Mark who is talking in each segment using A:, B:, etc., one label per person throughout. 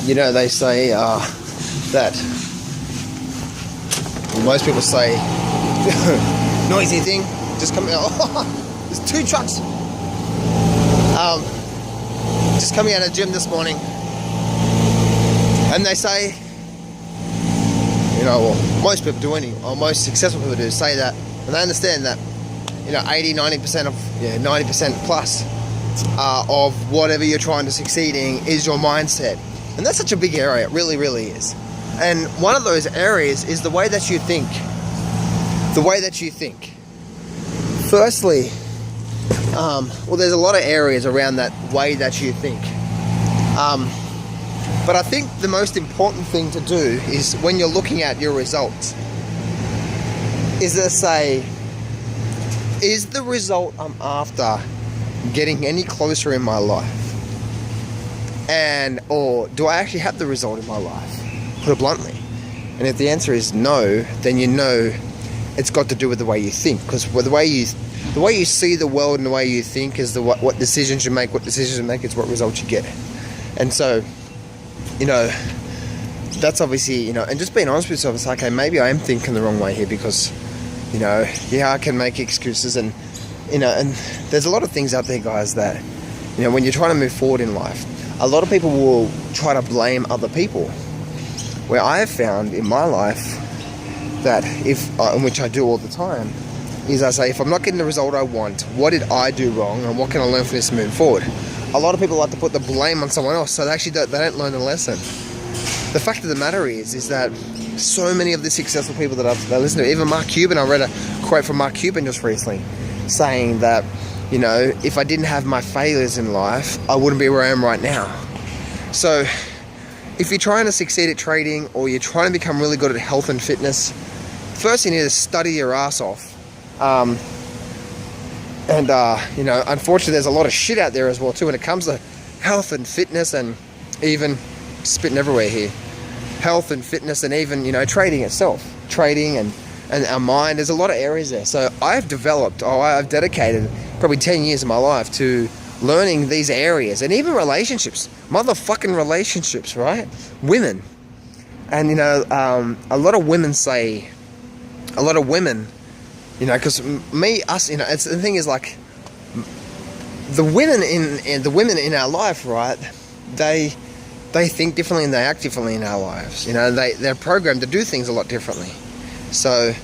A: you know, they say that, well, most people say, noisy thing, just coming out. Oh, there's 2 trucks. Just coming out of the gym this morning, and they say, you know, well, most people do anyway, or most successful people do say that, and they understand that, you know, 80-90% of, 90% plus of whatever you're trying to succeed in is your mindset. And that's such a big area, it really, really is. And one of those areas is the way that you think. The way that you think. Firstly, well, there's a lot of areas around that way that you think. But I think the most important thing to do is, when you're looking at your results, is to say, is the result I'm after getting any closer in my life? Or do I actually have the result in my life? Put it bluntly. And if the answer is no, then you know it's got to do with the way you think. Because the way you see the world and the way you think is what decisions you make. What decisions you make is what results you get. And so, you know, that's obviously, you know, and just being honest with yourself, it's like, okay, maybe I am thinking the wrong way here, because, you know, yeah, I can make excuses, and, you know, and there's a lot of things out there, guys, that, you know, when you're trying to move forward in life, a lot of people will try to blame other people. Where I have found in my life that in which I do all the time, is I say, if I'm not getting the result I want, what did I do wrong, and what can I learn from this to move forward? A lot of people like to put the blame on someone else, so they don't learn the lesson. The fact of the matter is that so many of the successful people that I listen to, even Mark Cuban, I read a quote from Mark Cuban just recently, saying that, you know, if I didn't have my failures in life, I wouldn't be where I am right now. So if you're trying to succeed at trading, or you're trying to become really good at health and fitness, first you need to study your ass off. You know, unfortunately, there's a lot of shit out there as well too when it comes to health and fitness, and even spitting everywhere here. Health and fitness, and even, you know, trading itself. Trading and our mind, there's a lot of areas there. So I've dedicated probably 10 years of my life to learning these areas, and even relationships. Motherfucking relationships, right? Women. And, you know, a lot of women, you know, because us, you know, it's, the thing is, like, the women in our life, right? They think differently and they act differently in our lives. You know, they're programmed to do things a lot differently. So,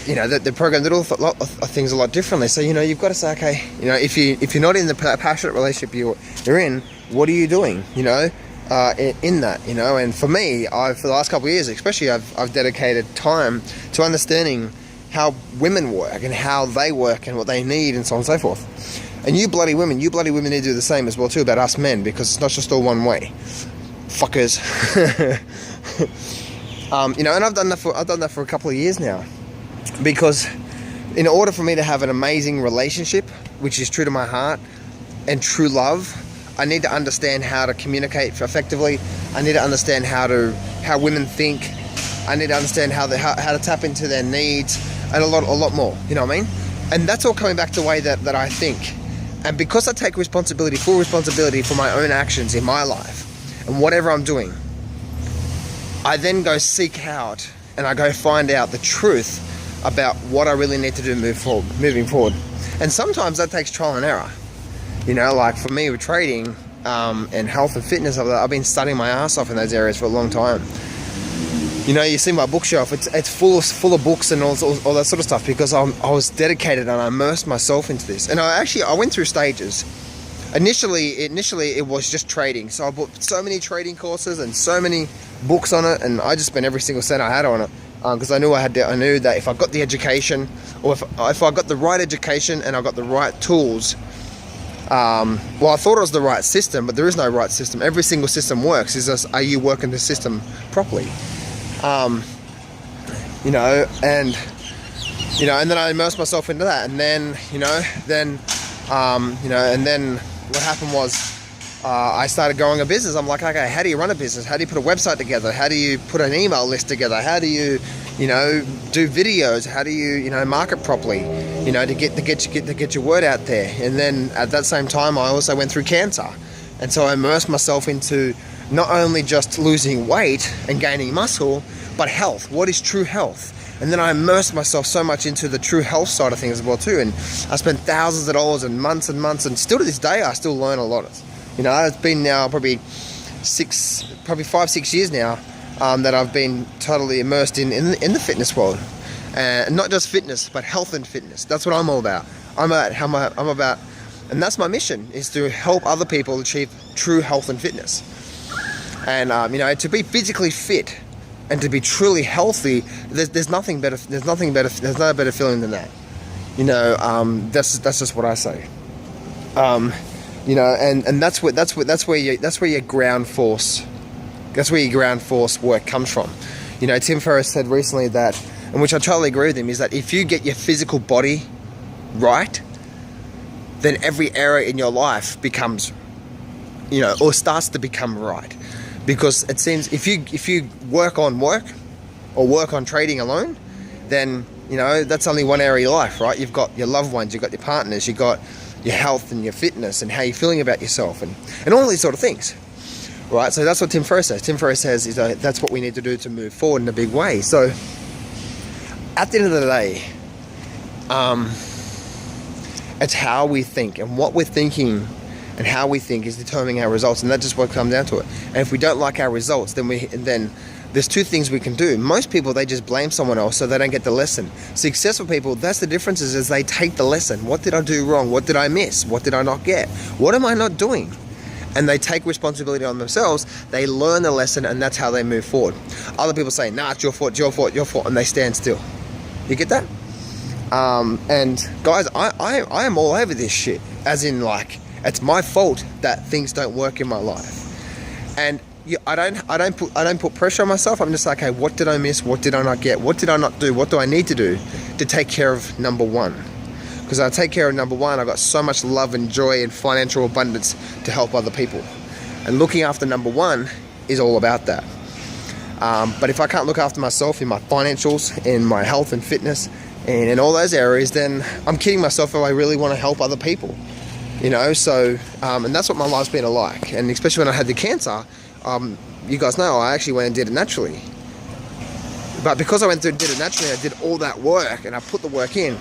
A: you know, they're programmed to do things a lot differently. So, you know, you've got to say, okay, you know, if you're not in the passionate relationship you're in, what are you doing? You know, in that, you know. And for me, for the last couple of years especially, I've dedicated time to understanding how women work and how they work and what they need, and so on and so forth. And you bloody women need to do the same as well too about us men, because it's not just all one way, fuckers. You know, and I've done that for a couple of years now, because in order for me to have an amazing relationship, which is true to my heart and true love, I need to understand how to communicate effectively. I need to understand how women think. I need to understand how to tap into their needs, and a lot more. You know what I mean? And that's all coming back to the way that I think. And because I take full responsibility for my own actions in my life and whatever I'm doing, I then go seek out and I go find out the truth about what I really need to do moving forward. And sometimes that takes trial and error. You know, like for me with trading and health and fitness, I've been studying my ass off in those areas for a long time. You know, you see my bookshelf, it's full of books and all that sort of stuff, because I was dedicated and I immersed myself into this. And I went through stages. Initially it was just trading. So I bought so many trading courses and so many books on it, and I just spent every single cent I had on it, because I knew that if I got the education, or if I got the right education and I got the right tools, well, I thought it was the right system, but there is no right system. Every single system works. It's just, are you working the system properly? You know, and then I immersed myself into that, and then what happened was, I started growing a business. I'm like, okay, how do you run a business? How do you put a website together? How do you put an email list together? How do you, do videos? How do you, market properly? To get your word out there. And then at that same time, I also went through cancer. And so I immersed myself into not only just losing weight and gaining muscle, but health. What is true health? And then I immersed myself so much into the true health side of things as well too. And I spent thousands of dollars and months, and still to this day, I still learn a lot. You know, it's been now probably 5-6 years now that I've been totally immersed in the fitness world. And not just fitness, but health and fitness. That's what I'm all about. I'm about, and that's my mission, is to help other people achieve true health and fitness. And you know, to be physically fit and to be truly healthy, there's no better feeling than that. You know, that's just what I say. You know, and that's where your ground force work comes from. You know, Tim Ferriss said recently that, and which I totally agree with him, is that if you get your physical body right, then every area in your life becomes, you know, or starts to become right. Because it seems if you work on work or work on trading alone, then, you know, that's only one area of your life, right? You've got your loved ones, you've got your partners, you've got your health and your fitness and how you're feeling about yourself and all these sort of things, right? So that's what Tim Ferriss says. Tim Ferriss says that's what we need to do to move forward in a big way. So at the end of the day, it's how we think, and what we're thinking and how we think is determining our results, and that's just what comes down to it. And if we don't like our results, then there's two things we can do. Most people, they just blame someone else so they don't get the lesson. Successful people, that's the difference, is they take the lesson. What did I do wrong? What did I miss? What did I not get? What am I not doing? And they take responsibility on themselves. They learn the lesson, and that's how they move forward. Other people say, nah, it's your fault, your fault, your fault, and they stand still. You get that? And guys, I am all over this shit, as in, like, it's my fault that things don't work in my life. And I don't put pressure on myself. I'm just like, hey, what did I miss? What did I not get? What did I not do? What do I need to do to take care of number one? Because I take care of number one, I've got so much love and joy and financial abundance to help other people. And looking after number one is all about that. But if I can't look after myself in my financials, in my health and fitness, and in all those areas, then I'm kidding myself if I really want to help other people. You know, so, and that's what my life's been like. And especially when I had the cancer, you guys know I actually went and did it naturally. But because I went through and did it naturally, I did all that work and I put the work in,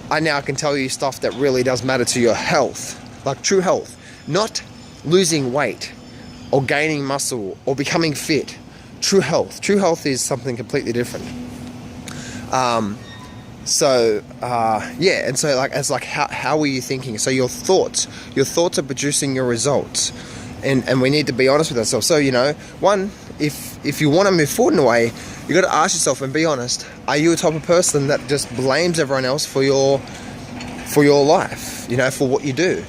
A: I now can tell you stuff that really does matter to your health, like true health, not losing weight or gaining muscle or becoming fit. True health. True health is something completely different. Yeah, and so it's like how are you thinking? So your thoughts are producing your results, and we need to be honest with ourselves. So, you know, one, if you want to move forward in a way, you got to ask yourself and be honest. Are you a type of person that just blames everyone else for your life? You know, for what you do.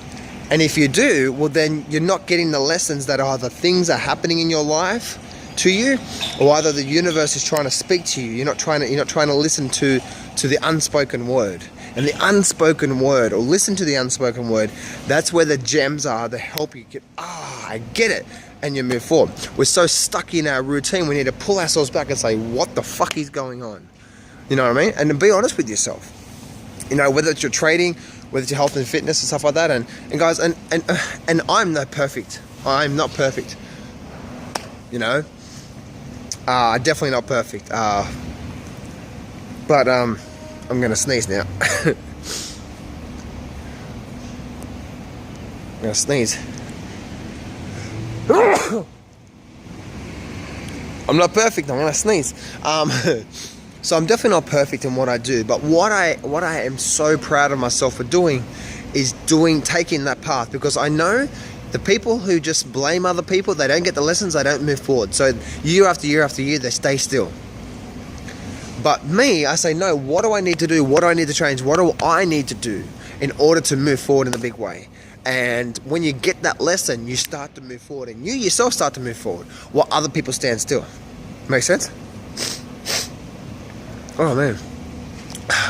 A: And if you do, well, then you're not getting the lessons that either things are happening in your life to you, or either the universe is trying to speak to you. You're not trying to listen to the unspoken word. And the unspoken word, or listen to the unspoken word, that's where the gems are that help you get, I get it, and you move forward. We're so stuck in our routine, we need to pull ourselves back and say, what the fuck is going on? You know what I mean? And to be honest with yourself. You know, whether it's your trading, whether it's your health and fitness and stuff like that. And guys, and I'm not perfect. I'm not perfect. You know? Definitely not perfect. But I'm gonna sneeze now. I'm gonna sneeze. I'm not perfect. I'm gonna sneeze. So I'm definitely not perfect in what I do. But what I am so proud of myself for doing is taking that path, because I know the people who just blame other people, they don't get the lessons, they don't move forward. So year after year after year, they stay still. But me, I say, no, what do I need to do? What do I need to change? What do I need to do in order to move forward in a big way? And when you get that lesson, you start to move forward, and you yourself start to move forward while other people stand still. Make sense? Oh man,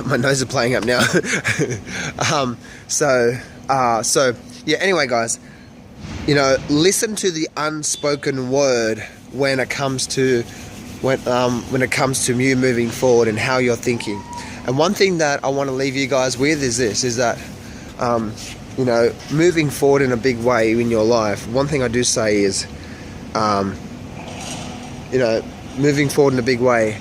A: my nose is playing up now. So yeah, anyway guys, you know, listen to the unspoken word when it comes to you moving forward and how you're thinking. And one thing that I want to leave you guys with is this, is that you know, moving forward in a big way in your life, one thing I do say is, you know, moving forward in a big way,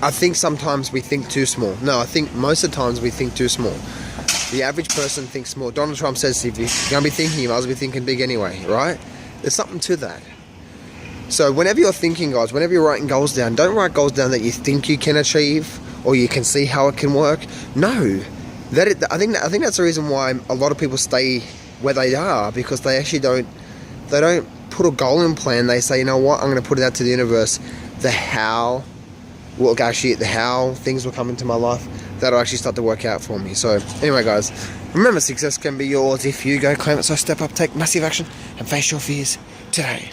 A: I think sometimes we think too small. No, I think most of the times we think too small. The average person thinks small. Donald Trump says, if you're going to be thinking, you might as well be thinking big anyway, right? There's something to that. So whenever you're thinking, guys, whenever you're writing goals down, don't write goals down that you think you can achieve or you can see how it can work. No. I think that's the reason why a lot of people stay where they are, because they actually don't put a goal in plan. They say, you know what, I'm going to put it out to the universe. The how things will come into my life, that'll actually start to work out for me. So anyway, guys, remember, success can be yours if you go claim it. So step up, take massive action, and face your fears today.